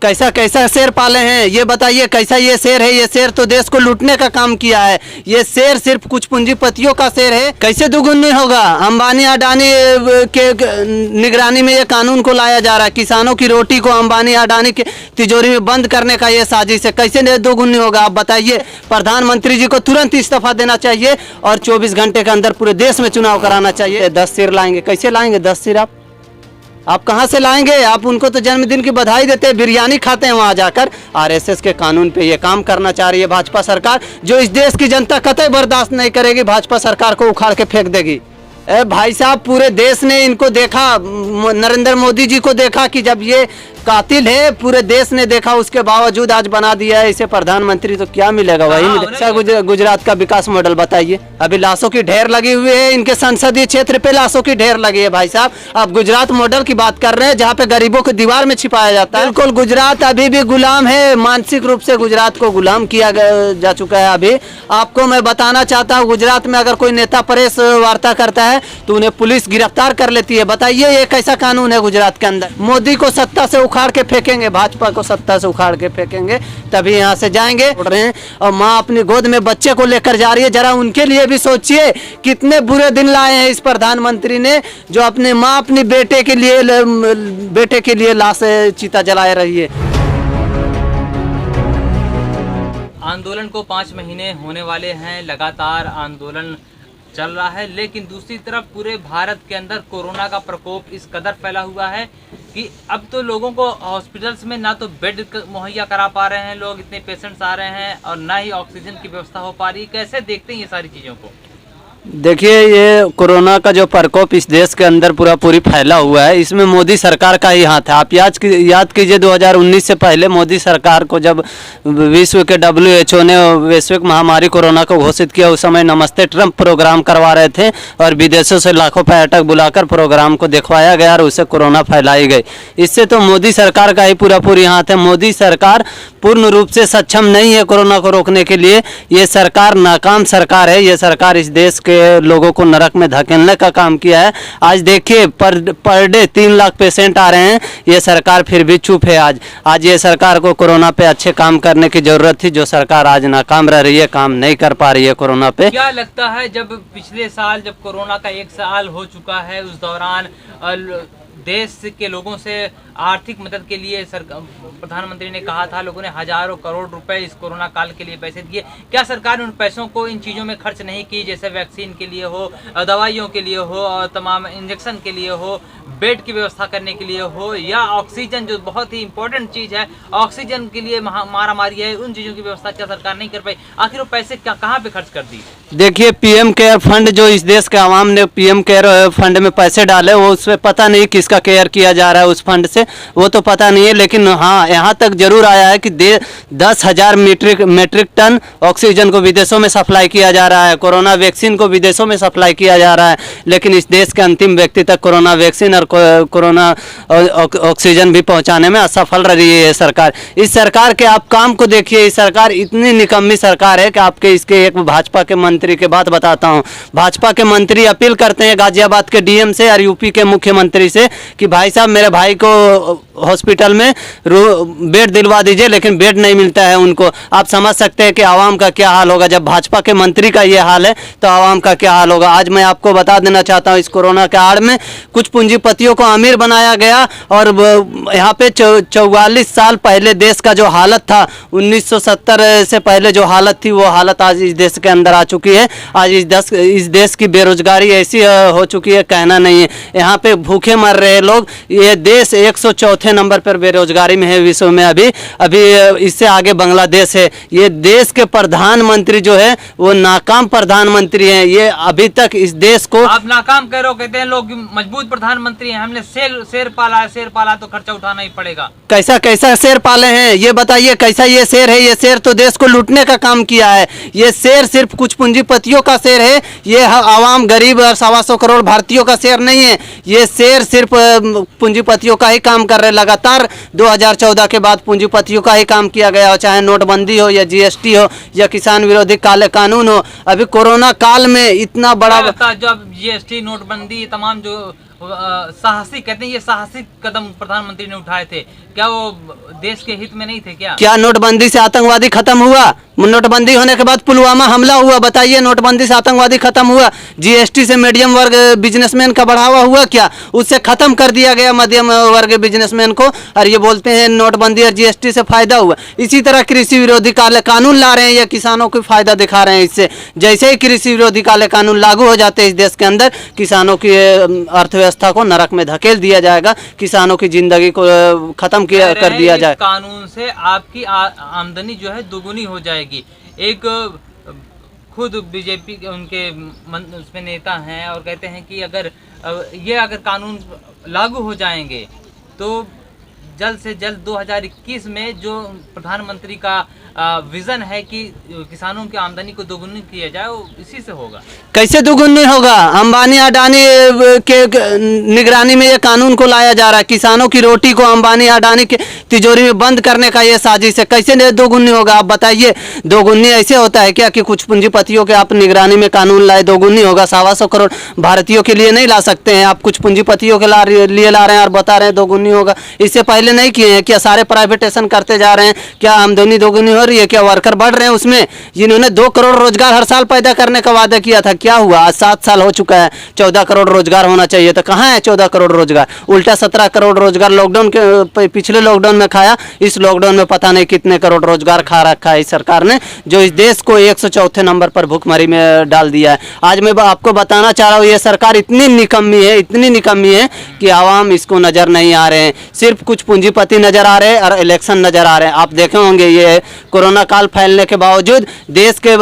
कैसा कैसा शेर पाले हैं ये बताइए, कैसा ये शेर है? ये शेर तो देश को लूटने का काम किया है। ये शेर सिर्फ कुछ पूंजीपतियों का शेर है। कैसे दुगुनी होगा? अंबानी अडानी के निगरानी में ये कानून को लाया जा रहा है। किसानों की रोटी को अंबानी अडानी की तिजोरी में बंद करने का ये साजिश है। कैसे दोगुनी होगा आप बताइए? प्रधानमंत्री जी को तुरंत इस्तीफा देना चाहिए और 24 घंटे के अंदर पूरे देश में चुनाव कराना चाहिए। 10 शेर लाएंगे, कैसे लाएंगे 10 शेर? आप कहां से लाएंगे? आप उनको तो जन्मदिन की बधाई देते हैं, बिरयानी खाते हैं वहां जाकर। आरएसएस के कानून पे ये काम करना चाह रही है भाजपा सरकार, जो इस देश की जनता कतई बर्दाश्त नहीं करेगी। भाजपा सरकार को उखाड़ के फेंक देगी। भाई साहब, पूरे देश ने इनको देखा, नरेंद्र मोदी जी को देखा कि जब ये कातिल है, पूरे देश ने देखा, उसके बावजूद आज बना दिया है इसे प्रधानमंत्री। तो क्या मिलेगा? वही मिलेगा। गुजरात का विकास मॉडल बताइए। अभी लाशों की ढेर लगी हुई है, इनके संसदीय क्षेत्र पे लाशों की ढेर लगी है। भाई साहब, आप गुजरात मॉडल की बात कर रहे हैं जहाँ पे गरीबों को दीवार में छिपाया जाता है। बिल्कुल, गुजरात अभी भी गुलाम है। मानसिक रूप से गुजरात को गुलाम किया जा चुका है। अभी आपको मैं बताना चाहता हूँ, गुजरात में अगर कोई नेता प्रेस वार्ता करता है तो उन्हें पुलिस गिरफ्तार कर लेती है। बताइए ये कैसा कानून है गुजरात के अंदर? मोदी को सत्ता से उखाड़ के फेंकेंगे, भाजपा को सत्ता से उखाड़ के फेंकेंगे, तभी यहाँ से जाएंगे। उड़ रहे हैं और माँ अपनी गोद में बच्चे को लेकर जा रही है। जरा उनके लिए भी सोचिए, कितने बुरे दिन लाए हैं इस प्रधानमंत्री ने, जो अपने माँ अपनी बेटे के लिए लाश चिता जलाए रही है। आंदोलन को 5 महीने होने वाले हैं, लगातार आंदोलन चल रहा है, लेकिन दूसरी तरफ पूरे भारत के अंदर कोरोना का प्रकोप इस कदर फैला हुआ है कि अब तो लोगों को हॉस्पिटल्स में ना तो बेड मुहैया करा पा रहे हैं लोग, इतने पेशेंट्स आ रहे हैं, और ना ही ऑक्सीजन की व्यवस्था हो पा रही। कैसे देखते हैं ये सारी चीज़ों को? देखिए, ये कोरोना का जो प्रकोप इस देश के अंदर पूरी फैला हुआ है, इसमें मोदी सरकार का ही हाथ है। आप याद कीजिए 2019 से पहले मोदी सरकार को जब विश्व के WHO ने वैश्विक महामारी कोरोना को घोषित किया, उस समय नमस्ते ट्रंप प्रोग्राम करवा रहे थे और विदेशों से लाखों पर्यटक बुलाकर प्रोग्राम को दिखवाया गया और उससे कोरोना फैलाई गई। इससे तो मोदी सरकार का ही पूरी हाथ है। मोदी सरकार पूर्ण रूप से सक्षम नहीं है कोरोना को रोकने के लिए। ये सरकार नाकाम सरकार है। ये सरकार इस देश के लोगों को नरक में धकेलने का काम किया है। आज देखिए, पर डे 3 लाख पेशेंट आ रहे हैं, ये सरकार फिर भी चुप है। आज ये सरकार को कोरोना पे अच्छे काम करने की जरूरत थी, जो सरकार आज नाकाम रह रही है, काम नहीं कर पा रही है कोरोना पे। क्या लगता है, जब पिछले साल जब कोरोना का 1 साल हो चुका है, उस दौरान देश के लोगों से आर्थिक मदद के लिए प्रधानमंत्री ने कहा था, लोगों ने हजारों करोड़ रुपए इस कोरोना काल के लिए पैसे दिए, क्या सरकार ने उन पैसों को इन चीज़ों में खर्च नहीं की, जैसे वैक्सीन के लिए हो, दवाइयों के लिए हो, और तमाम इंजेक्शन के लिए हो, बेड की व्यवस्था करने के लिए हो, या ऑक्सीजन जो बहुत ही इंपॉर्टेंट चीज़ है, ऑक्सीजन के लिए मारामारी है, उन चीज़ों की व्यवस्था क्या सरकार नहीं कर पाई? आखिर वो पैसे कहाँ पे खर्च कर दी? देखिए, PM केयर फंड जो इस देश के आवाम ने PM केयर फंड में पैसे डाले, वो उसमें पता नहीं किसका केयर किया जा रहा है उस फंड से, वो तो पता नहीं है। लेकिन हाँ, यहाँ तक जरूर आया है कि 10,000 मेट्रिक टन ऑक्सीजन को विदेशों में सप्लाई किया जा रहा है, कोरोना वैक्सीन को विदेशों में सप्लाई किया जा रहा है। लेकिन इस देश के अंतिम व्यक्ति तक कोरोना वैक्सीन और कोरोना ऑक्सीजन भी पहुँचाने में असफल रही है ये सरकार। इस सरकार के आप काम को देखिए। इस सरकार इतनी निकम्मी सरकार है कि आपके इसके एक भाजपा के मंत्री की बात बताता हूँ। भाजपा के मंत्री अपील करते हैं गाजियाबाद के DM से और यूपी के मुख्यमंत्री से कि भाई साहब, मेरे भाई को हॉस्पिटल में बेड दिलवा दीजिए, लेकिन बेड नहीं मिलता है उनको। आप समझ सकते हैं कि आवाम का क्या हाल होगा। जब भाजपा के मंत्री का ये हाल है तो आवाम का क्या हाल होगा। आज मैं आपको बता देना चाहता हूँ, इस कोरोना के आड़ में कुछ पूंजीपतियों को अमीर बनाया गया, और यहाँ पे 44 साल पहले देश का जो हालत था, 1970 से पहले जो हालत थी, वो हालत आज इस देश के अंदर आ चुकी है। आज इस देश की बेरोजगारी ऐसी हो चुकी है, कहना नहीं है। यहाँ पे भूखे मर रहे लोग। ये देश 104 नंबर पर बेरोजगारी में है विश्व में। अभी इससे आगे बांग्लादेश है। ये देश के प्रधानमंत्री जो है वो नाकाम प्रधानमंत्री हैं। ये अभी तक इस देश को आप नाकाम कह रहे हो, कहते हैं लोग मजबूत प्रधानमंत्री हैं, हमने शेर पाला है, शेर पाला तो खर्चा उठाना ही पड़ेगा। कैसा कैसा शेर पाले हैं ये बताइए? कैसा ये शेर है? ये शेर तो देश को लूटने का काम किया है। ये शेर सिर्फ कुछ पूंजीपतियों का शेर है। ये आवाम गरीब और 125 करोड़ भारतीयों का शेर नहीं है। ये शेर सिर्फ पूंजीपतियों का ही काम कर रहे। लगातार 2014 के बाद पूंजीपतियों का ही काम किया गया हो, चाहे नोटबंदी हो या GST हो या किसान विरोधी काले कानून हो। अभी कोरोना काल में इतना बड़ा जब GST, नोटबंदी, तमाम जो साहसिक, कहते हैं ये साहसिक कदम प्रधानमंत्री ने उठाए थे, क्या वो देश के हित में नहीं थे क्या? क्या नोटबंदी से आतंकवादी खत्म हुआ? नोटबंदी होने के बाद पुलवामा हमला हुआ, बताइए नोटबंदी से आतंकवादी खत्म हुआ? जीएसटी से मीडियम वर्ग बिजनेसमैन का बढ़ावा हुआ क्या? उससे खत्म कर दिया गया मध्यम वर्ग बिजनेसमैन को, और ये बोलते हैं नोटबंदी और जीएसटी से फायदा हुआ। इसी तरह कृषि विरोधी काले कानून ला रहे हैं, ये किसानों को फायदा दिखा रहे हैं इससे। जैसे ही कृषि विरोधी काले कानून लागू हो जाते हैं इस देश के अंदर, किसानों की अर्थव्यवस्था को नरक में धकेल दिया जाएगा, किसानों की जिंदगी को खत्म किया कर दिया जाए। कानून से आपकी आमदनी जो है दोगुनी हो जाएगी। एक खुद बीजेपी के उनके उसमें नेता हैं और कहते हैं कि अगर कानून लागू हो जाएंगे तो जल्द से जल्द 2021 में जो प्रधानमंत्री का विजन है कि किसानों की आमदनी को दोगुनी किया जाए, वो इसी से होगा। कैसे दोगुनी होगा? अंबानी अडानी के निगरानी में ये कानून को लाया जा रहा है। किसानों की रोटी को अंबानी अडानी के तिजोरी में बंद करने का ये साजिश है। कैसे दोगुनी होगा आप बताइए? दोगुनी ऐसे होता है क्या कि कुछ पूंजीपतियों के आप निगरानी में कानून लाए दोगुनी होगा? 125 करोड़ भारतीयों के लिए नहीं ला सकते हैं आप, कुछ पूंजीपतियों के लिए ला रहे हैं और बता रहे हैं दोगुनी होगा। इससे पहले नहीं किए हैं क्या? सारे प्राइवेटेशन करते जा रहे हैं, क्या आमदनी दोगुनी हो रही है? क्या वर्कर बढ़ रहे हैं उसमें? जिन्होंने 2 करोड़ रोजगार हर साल पैदा करने का वादा किया था, क्या हुआ? आज 7 साल हो चुका है, 14 करोड़ रोजगार होना चाहिए था, कहाँ है 14 करोड़ रोजगार? उल्टा 17 करोड़ रोजगार लॉकडाउन के पिछले लॉकडाउन में खाया, इस लॉकडाउन में पता नहीं कितने करोड़ रोजगार खा रखा है इस सरकार ने, जो इस देश को 104 नंबर पर भूखमरी में डाल दिया है। आज मैं आपको बताना चाह रहा हूँ, ये सरकार इतनी निकम्मी है कि आवाम इसको नजर नहीं आ रहे हैं। सिर्फ कुछ पूंजीपति नजर आ रहे हैं और इलेक्शन नजर आ रहे हैं। आप देखे होंगे ये कोरोना काल फैलने के बावजूद देश के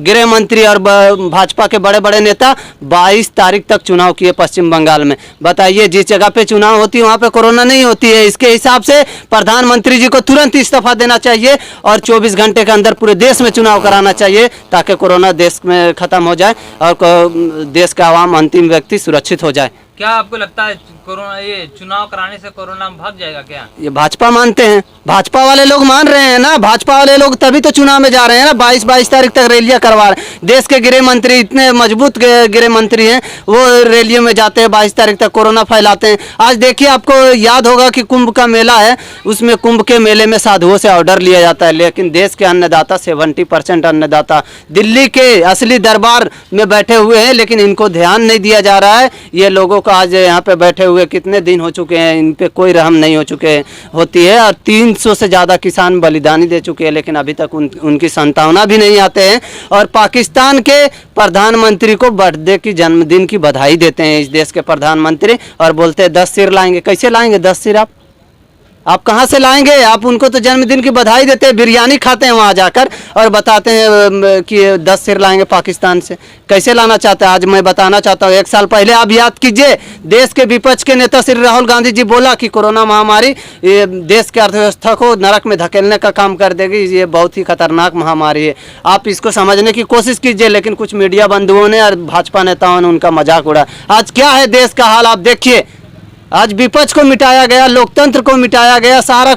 गृह मंत्री और भाजपा के बड़े बड़े नेता 22 तारीख तक चुनाव किए पश्चिम बंगाल में। बताइए, जिस जगह पे चुनाव होती है वहाँ पे कोरोना नहीं होती है। इसके हिसाब से प्रधानमंत्री जी को तुरंत इस्तीफा देना चाहिए और 24 घंटे के अंदर पूरे देश में चुनाव कराना चाहिए, ताकि कोरोना देश में खत्म हो जाए और देश का आवाम अंतिम व्यक्ति सुरक्षित हो जाए। क्या आपको लगता है कोरोना ये चुनाव कराने से कोरोना भाग जाएगा क्या? ये भाजपा मानते हैं, भाजपा वाले लोग मान रहे हैं ना, भाजपा वाले लोग तभी तो चुनाव में जा रहे हैं ना। 22 तारीख तक रैलियां करवा रहे हैं। देश के गृह मंत्री इतने मजबूत गृह मंत्री हैं, वो रैलियों में जाते हैं, 22 तारीख तक कोरोना फैलाते हैं। आज देखिए, आपको याद होगा कि कुंभ का मेला है, उसमें कुंभ के मेले में साधुओं से ऑर्डर लिया जाता है, लेकिन देश के अन्नदाता 70% अन्नदाता दिल्ली के असली दरबार में बैठे हुए हैं, लेकिन इनको ध्यान नहीं दिया जा रहा है। ये लोगों को आज यहाँ पे बैठे हुए कितने दिन हो चुके हैं, इन पे कोई रहम नहीं होती है, और 300 से ज़्यादा किसान बलिदानी दे चुके हैं, लेकिन अभी तक उनकी संतावना भी नहीं आते हैं। और पाकिस्तान के प्रधानमंत्री को बर्थडे की जन्मदिन की बधाई देते हैं इस देश के प्रधानमंत्री, और बोलते हैं 10 सिर लाएंगे। कैसे लाएंगे 10 सिर? आप कहाँ से लाएंगे? आप उनको तो जन्मदिन की बधाई देते हैं, बिरयानी खाते हैं वहाँ जाकर, और बताते हैं कि 10 सिर लाएंगे पाकिस्तान से। कैसे लाना चाहते हैं? आज मैं बताना चाहता हूँ, 1 साल पहले आप याद कीजिए, देश के विपक्ष के नेता श्री राहुल गांधी जी बोला कि कोरोना महामारी ये देश की अर्थव्यवस्था को नरक में धकेलने का काम कर देगी, ये बहुत ही खतरनाक महामारी है। आप इसको समझने की कोशिश कीजिए, लेकिन कुछ मीडिया बंधुओं ने और भाजपा नेताओं ने उनका मजाक उड़ा। आज क्या है देश का हाल आप देखिए। आज विपक्ष को मिटाया गया, लोकतंत्र को मिटाया गया, सारा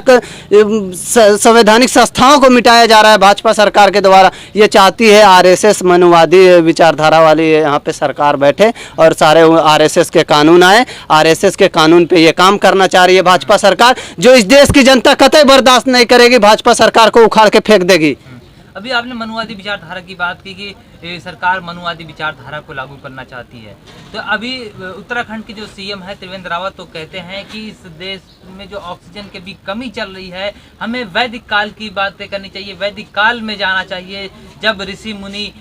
संवैधानिक संस्थाओं को मिटाया जा रहा है भाजपा सरकार के द्वारा। ये चाहती है आरएसएस मनुवादी विचारधारा वाली यहाँ पे सरकार बैठे और सारे आरएसएस के कानून आए। आरएसएस के कानून पे ये काम करना चाह रही है भाजपा सरकार, जो इस देश की जनता कतई बर्दाश्त नहीं करेगी। भाजपा सरकार को उखाड़ के फेंक देगी। अभी आपने मनुवादी विचारधारा की बात की कि सरकार मनुवादी विचारधारा को लागू करना चाहती है, तो अभी उत्तराखंड के जो सीएम है त्रिवेंद्र रावत तो कहते हैं कि इस देश में जो ऑक्सीजन की भी कमी चल रही है, हमें वैदिक काल की बातें करनी चाहिए, वैदिक काल में जाना चाहिए, जब ऋषि मुनि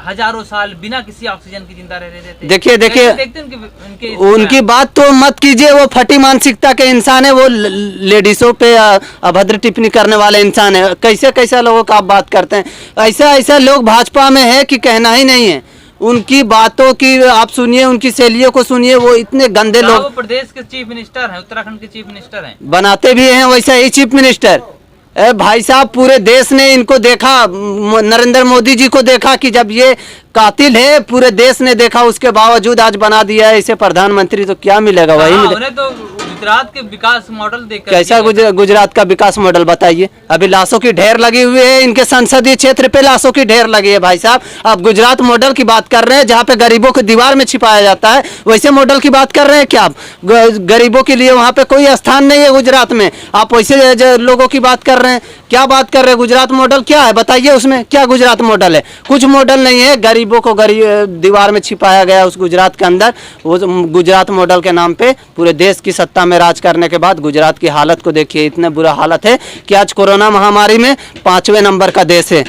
हजारों साल बिना किसी ऑक्सीजन की जिंदा रह रहे थे। देखिए उनकी बात तो मत कीजिए, वो फटी मानसिकता के इंसान है, वो लेडीजों पे अभद्र टिप्पणी करने वाले इंसान है। कैसे लोगों का आप बात करते हैं? ऐसा लोग भाजपा में है कि कहना ही नहीं है। उनकी बातों की आप सुनिए, उनकी शैलियों को सुनिए, वो इतने गंदे लोग। वो प्रदेश के चीफ मिनिस्टर हैं, उत्तराखंड के चीफ मिनिस्टर हैं, बनाते भी हैं वैसा ही चीफ मिनिस्टर। भाई साहब, पूरे देश ने इनको देखा, नरेंद्र मोदी जी को देखा कि जब ये कातिल है, पूरे देश ने देखा, उसके बावजूद आज बना दिया है इसे प्रधानमंत्री, तो क्या मिलेगा? वही उन्हें तो गुजरात के विकास मॉडल देखकर कैसा गुजरात का विकास मॉडल बताइए। अभी लाशों की ढेर लगी हुई है, इनके संसदीय क्षेत्र पे लाशों की ढेर लगी है भाई साहब। आप गुजरात मॉडल की बात कर रहे हैं जहाँ पे गरीबों को दीवार में छिपाया जाता है, वैसे मॉडल की बात कर रहे हैं क्या आप? गरीबों के लिए वहाँ पे कोई स्थान नहीं है गुजरात में, आप वैसे लोगों की बात कर रहे हैं। क्या बात कर रहे हैं? गुजरात मॉडल क्या है बताइए, उसमें क्या गुजरात मॉडल है? कुछ मॉडल नहीं है, गरीबों को दीवार में छिपाया गया उस गुजरात के अंदर। वो गुजरात मॉडल के नाम पे पूरे देश की सत्ता में राज करने के बाद गुजरात की हालत को देखिए। इतने बुरा हालत है कि आज कोरोना महामारी में 5वें नंबर का देश है,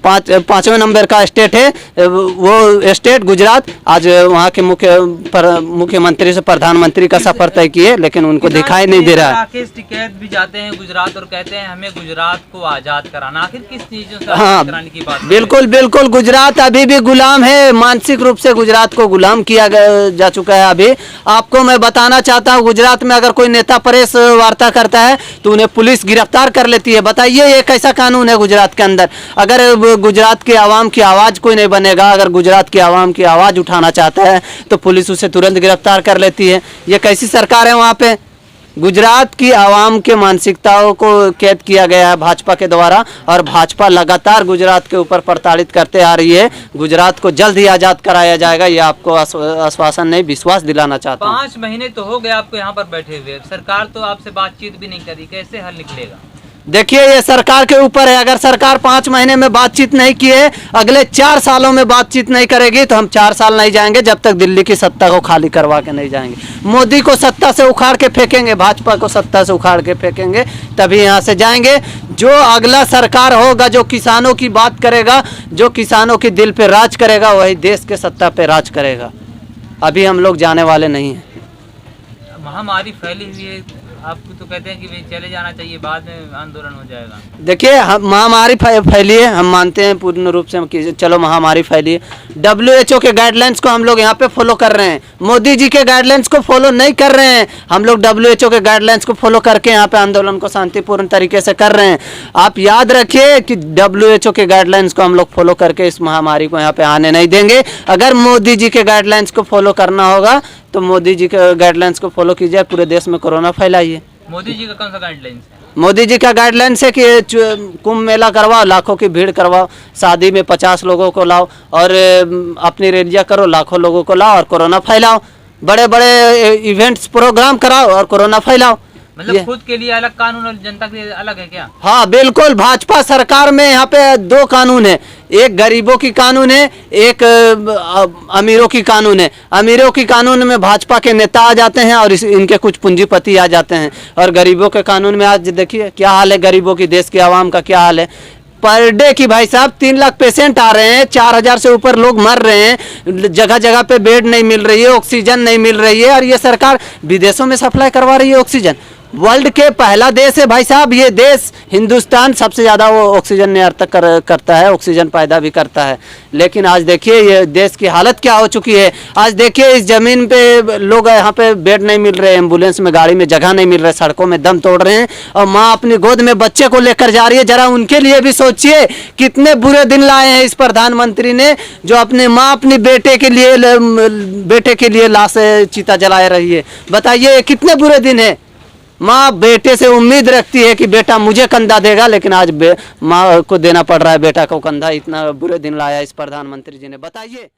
5वें नंबर का स्टेट है वो स्टेट गुजरात। आज वहाँ के मुख्यमंत्री से प्रधानमंत्री का सफर तय किए, लेकिन उनको दिखाई नहीं दे रहा है। राकेश टिकैत भी जाते हैं गुजरात और कहते हैं हमें गुजरात को आजाद कराना। आखिर किस चीजों से आजाद कराने की बात? बिल्कुल बिल्कुल, गुजरात अभी भी गुलाम है, मानसिक रूप से गुजरात को गुलाम किया जा चुका है। अभी आपको मैं बताना चाहता हूँ, गुजरात में अगर कोई नेता प्रेस वार्ता करता है तो उन्हें पुलिस गिरफ्तार कर लेती है। बताइए ये कैसा कानून है गुजरात के अंदर? अगर गुजरात के आवाम की आवाज़ कोई नहीं बनेगा, अगर गुजरात की आवाम की आवाज़ उठाना चाहता है तो पुलिस उसे तुरंत गिरफ्तार कर लेती है। ये कैसी सरकार है वहाँ पे? गुजरात की आवाम के मानसिकताओं को कैद किया गया है भाजपा के द्वारा, और भाजपा लगातार गुजरात के ऊपर प्रताड़ित करते आ रही है। गुजरात को जल्द ही आज़ाद कराया जाएगा, ये आपको आश्वासन नहीं, विश्वास दिलाना चाहता हूँ। 5 महीने तो हो गए आपको यहाँ पर बैठे हुए, सरकार तो आपसे बातचीत भी नहीं करी, कैसे हल निकलेगा? देखिए ये सरकार के ऊपर है। अगर सरकार 5 महीने में बातचीत नहीं की है, अगले 4 सालों में बातचीत नहीं करेगी तो हम 4 साल नहीं जाएंगे जब तक दिल्ली की सत्ता को खाली करवा के नहीं जाएंगे। मोदी को सत्ता से उखाड़ के फेंकेंगे, भाजपा को सत्ता से उखाड़ के फेंकेंगे, तभी यहाँ से जाएंगे। जो अगला सरकार होगा, जो किसानों की बात करेगा, जो किसानों के दिल पे राज करेगा, वही देश के सत्ता पे राज करेगा। अभी हम लोग जाने वाले नहीं हैं। महामारी फैली हुई है, आपको तो कहते हैं कि भाई चले जाना चाहिए, बाद में आंदोलन हो जाएगा। देखिए महामारी फैली है, हम मानते हैं पूर्ण रूप से कि चलो महामारी फैली है। WHO के गाइडलाइंस को हम लोग यहाँ पे फॉलो कर रहे हैं, मोदी जी के गाइडलाइंस को फॉलो नहीं कर रहे हैं। हम लोग WHO के गाइडलाइंस को फॉलो करके यहाँ पे आंदोलन को शांतिपूर्ण तरीके से कर रहे हैं। आप याद रखिए कि WHO के गाइडलाइंस को हम लोग फॉलो करके इस महामारी को यहाँ पे आने नहीं देंगे। अगर मोदी जी के गाइडलाइंस को फॉलो करना होगा तो मोदी जी के गाइडलाइंस को फॉलो कीजिए, पूरे देश में कोरोना फैलाइए। मोदी जी का कौन सा गाइडलाइंस है? मोदी जी का गाइडलाइंस है कि कुंभ मेला करवाओ, लाखों की भीड़ करवाओ, शादी में 50 लोगों को लाओ और अपनी रैलियां करो, लाखों लोगों को लाओ और कोरोना फैलाओ। बड़े बड़े इवेंट्स प्रोग्राम कराओ और कोरोना फैलाओ। मतलब खुद के लिए अलग कानून और जनता के लिए अलग है क्या? हाँ बिल्कुल, भाजपा सरकार में यहाँ पे 2 कानून है, एक गरीबों की कानून है, एक अमीरों की कानून है। अमीरों की कानून में भाजपा के नेता आ जाते हैं और इनके कुछ पूंजीपति आ जाते हैं, और गरीबों के कानून में आज देखिए क्या हाल है, गरीबों की, देश की आवाम का क्या हाल है। पर डे की भाई साहब 3 लाख पेशेंट आ रहे हैं, 4000 से ऊपर लोग मर रहे हैं, जगह जगह पे बेड नहीं मिल रही है, ऑक्सीजन नहीं मिल रही है, और ये सरकार विदेशों में सप्लाई करवा रही है ऑक्सीजन। वर्ल्ड के पहला देश है भाई साहब ये देश, हिंदुस्तान सबसे ज़्यादा वो ऑक्सीजन निर्यात करता है, ऑक्सीजन पैदा भी करता है। लेकिन आज देखिए ये देश की हालत क्या हो चुकी है। आज देखिए इस ज़मीन पे लोग, यहाँ पे बेड नहीं मिल रहे, एम्बुलेंस में, गाड़ी में जगह नहीं मिल रहे, सड़कों में दम तोड़ रहे हैं, और माँ अपनी गोद में बच्चे को लेकर जा रही है। जरा उनके लिए भी सोचिए, कितने बुरे दिन लाए हैं इस प्रधानमंत्री ने, जो अपने माँ अपनी बेटे के लिए लाश चिता जला रही है। बताइए कितने बुरे दिन है। माँ बेटे से उम्मीद रखती है कि बेटा मुझे कंधा देगा, लेकिन आज माँ को देना पड़ रहा है बेटा को कंधा। इतना बुरे दिन लाया इस प्रधानमंत्री जी ने, बताइए।